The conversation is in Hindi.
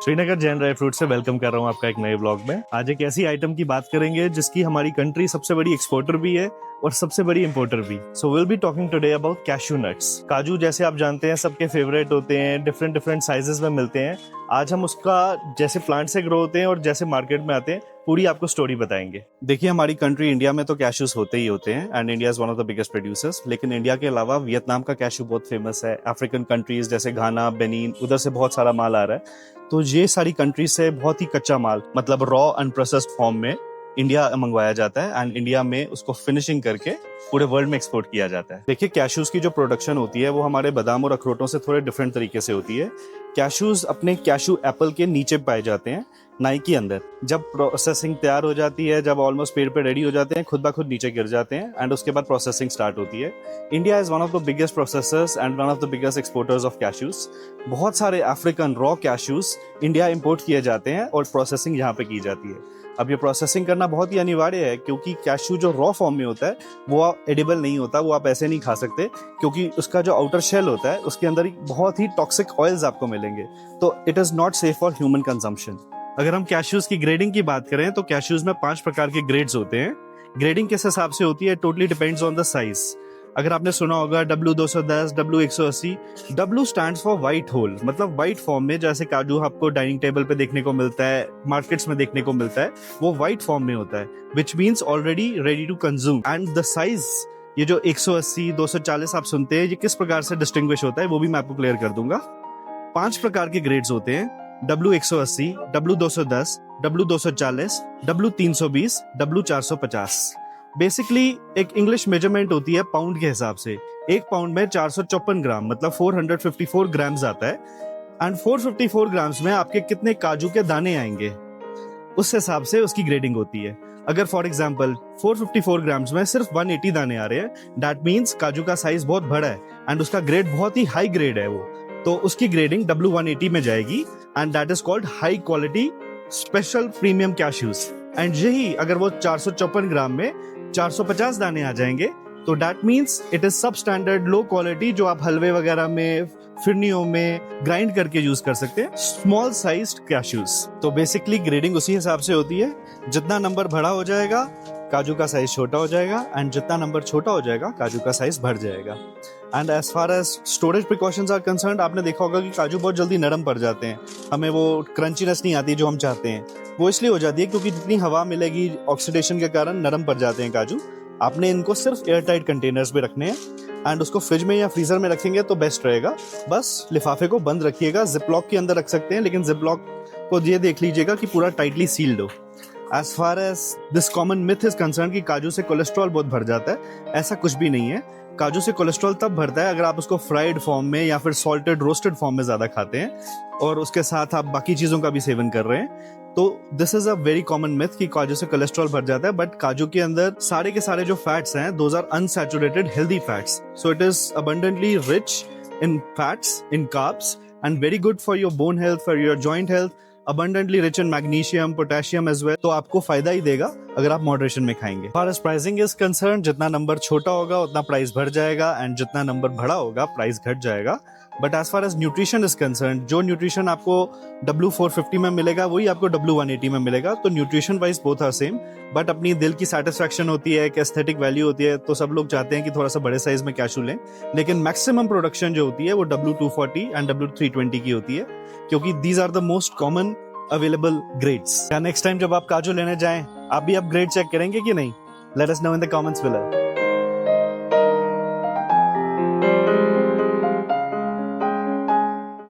श्रीनगर जैन ड्राई फ्रूट से वेलकम कर रहा हूँ आपका एक नए ब्लॉग में। आज एक ऐसी आइटम की बात करेंगे जिसकी हमारी कंट्री सबसे बड़ी एक्सपोर्टर भी है और सबसे बड़ी इंपोर्टर भी। So will be talking today about cashew nuts. काजू जैसे आप जानते हैं सबके फेवरेट होते हैं, डिफरेंट डिफरेंट साइजेस में मिलते हैं। आज हम उसका जैसे प्लांट से ग्रो होते हैं और जैसे मार्केट में आते हैं पूरी आपको स्टोरी बताएंगे। देखिए, हमारी कंट्री इंडिया में तो कैशूज होते ही होते हैं and India is one of the biggest producers. लेकिन इंडिया के अलावा वियतनाम का कैशू बहुत फेमस है। अफ्रीकन कंट्रीज जैसे घाना, बेनिन, उधर से बहुत सारा माल आ रहा है। तो ये सारी कंट्रीज से बहुत ही कच्चा माल मतलब रॉ अनप्रोसेस्ड फॉर्म में इंडिया मंगवाया जाता है एंड इंडिया में उसको फिनिशिंग करके पूरे वर्ल्ड में एक्सपोर्ट किया जाता है। देखिए, कैशूज की जो प्रोडक्शन होती है वो हमारे बादाम और अखरोटों से थोड़े डिफरेंट तरीके से होती है। कैशूज अपने कैशू एप्पल के नीचे पाए जाते हैं, नाई के अंदर। जब प्रोसेसिंग तैयार हो जाती है, जब ऑलमोस्ट पेड़ पे रेडी हो जाते हैं, खुद ब खुद नीचे गिर जाते हैं एंड उसके बाद प्रोसेसिंग स्टार्ट होती है। India is one of the biggest processors and one of the biggest exporters of cashews. बहुत सारे African raw cashews India import किए जाते हैं और प्रोसेसिंग यहाँ पे की जाती है। अब ये प्रोसेसिंग करना बहुत ही अनिवार्य है क्योंकि कैशू जो रॉ फॉर्म में होता है वो एडिबल नहीं होता, वो आप ऐसे नहीं खा सकते क्योंकि उसका जो आउटर शेल होता है उसके अंदर बहुत ही टॉक्सिक ऑयल्स आपको मिलेंगे। तो it is not safe for human consumption. अगर हम कैशूज की ग्रेडिंग की बात करें तो कैशूज में 5 प्रकार के ग्रेड्स होते हैं। ग्रेडिंग किस हिसाब से होती है, totally depends on the size. अगर आपने सुना होगा W210, W180, W stands for white hole, मतलब व्हाइट फॉर्म में जैसे काजू आपको डाइनिंग टेबल पे देखने को मिलता है, मार्केट्स में देखने को मिलता है, वो व्हाइट फॉर्म में होता है, which means already ready to consume. And the size, ये जो 180, 240 आप सुनते हैं, ये किस प्रकार से डिस्टिंग्विश होता है वो भी मैं आपको क्लियर कर दूंगा। 5 प्रकार के ग्रेड्स होते हैं, W180, W210, W240, W320, W450। Basically एक इंग्लिश मेजरमेंट होती है पाउंड के हिसाब से। एक पाउंड में 454 ग्राम मतलब 454 ग्राम्स आता है एंड 454 ग्राम्स में आपके कितने काजू के दाने आएंगे उस हिसाब से उसकी ग्रेडिंग होती है। अगर फॉर एग्जांपल 454 ग्राम्स में सिर्फ 180 दाने आ रहे हैं, दैट मीन्स काजू का साइज बहुत बड़ा है एंड उसका ग्रेड बहुत ही हाई ग्रेड है वो, तो उसकी ग्रेडिंग W180 में जाएगी and that is called high quality special premium cashews. And यही अगर वो 454 ग्राम में 450 दाने आ जाएंगे तो दैट मीन्स इट इज सब स्टैंडर्ड लो क्वालिटी, जो आप हलवे वगैरह में, फिरनियों में ग्राइंड करके यूज कर सकते हैं, स्मॉल साइज्ड कैशूज। तो बेसिकली ग्रेडिंग उसी हिसाब से होती है, जितना नंबर बड़ा हो जाएगा काजू का साइज छोटा हो जाएगा एंड जितना नंबर छोटा हो जाएगा काजू का साइज बढ़ जाएगा। And as far as storage precautions are concerned, आपने देखा होगा कि काजू बहुत जल्दी नरम पड़ जाते हैं, हमें वो क्रंचीनेस नहीं आती जो हम चाहते हैं। वो इसलिए हो जाती है क्योंकि जितनी हवा मिलेगी ऑक्सीडेशन के कारण नरम पड़ जाते हैं काजू। आपने इनको सिर्फ एयर टाइट कंटेनर्स में रखने हैं एंड उसको फ्रिज में या फ्रीजर में रखेंगे तो बेस्ट रहेगा। बस लिफाफे को बंद रखिएगा, जिपलॉक के अंदर रख सकते हैं लेकिन जिपलॉक को ये देख लीजिएगा कि पूरा टाइटली सील्ड हो। As far as this common myth is concern कि काजू से कोलेस्ट्रॉल बहुत बढ़ जाता है, ऐसा कुछ भी नहीं है। काजू से कोलेस्ट्रॉल तब बढ़ता है अगर आप उसको फ्राइड फॉर्म में या फिर सॉल्टेड रोस्टेड फॉर्म में ज्यादा खाते हैं और उसके साथ आप बाकी चीजों का भी सेवन कर रहे हैं। तो this is a very common myth कि काजू से कोलेस्ट्रॉल बढ़ जाता है, बट काजू के अंदर सारे के सारे जो फैट्स हैं those are unsaturated healthy fats, so it is abundantly rich in fats, in carbs and very good for your bone health, for your joint health, abundantly rich in magnesium, potassium as well। तो आपको फायदा ही देगा अगर आप मॉडरेशन में खाएंगे। As far as pricing is concerned, जितना नंबर छोटा होगा उतना प्राइस बढ़ जाएगा एंड जितना नंबर बड़ा होगा प्राइस घट जाएगा। But as far as nutrition is concern, जो न्यूट्रिशन आपको W450 में मिलेगा वही आपको W180 में मिलेगा। तो nutrition wise both are same, but अपनी दिल की सेटिस्फेक्शन होती है, एक एस्थेटिक वैल्यू होती है, तो सब लोग चाहते हैं कि थोड़ा सा बड़े साइज में कैशू लें। लेकिन मैक्सिमम प्रोडक्शन जो होती है वो W240 एंड W320 की होती है क्योंकि these are the most common available grades. Next time जब आप काजू लेने जाएं आप भी अपग्रेड चेक करेंगे कि नहीं? Let us know in the comments below.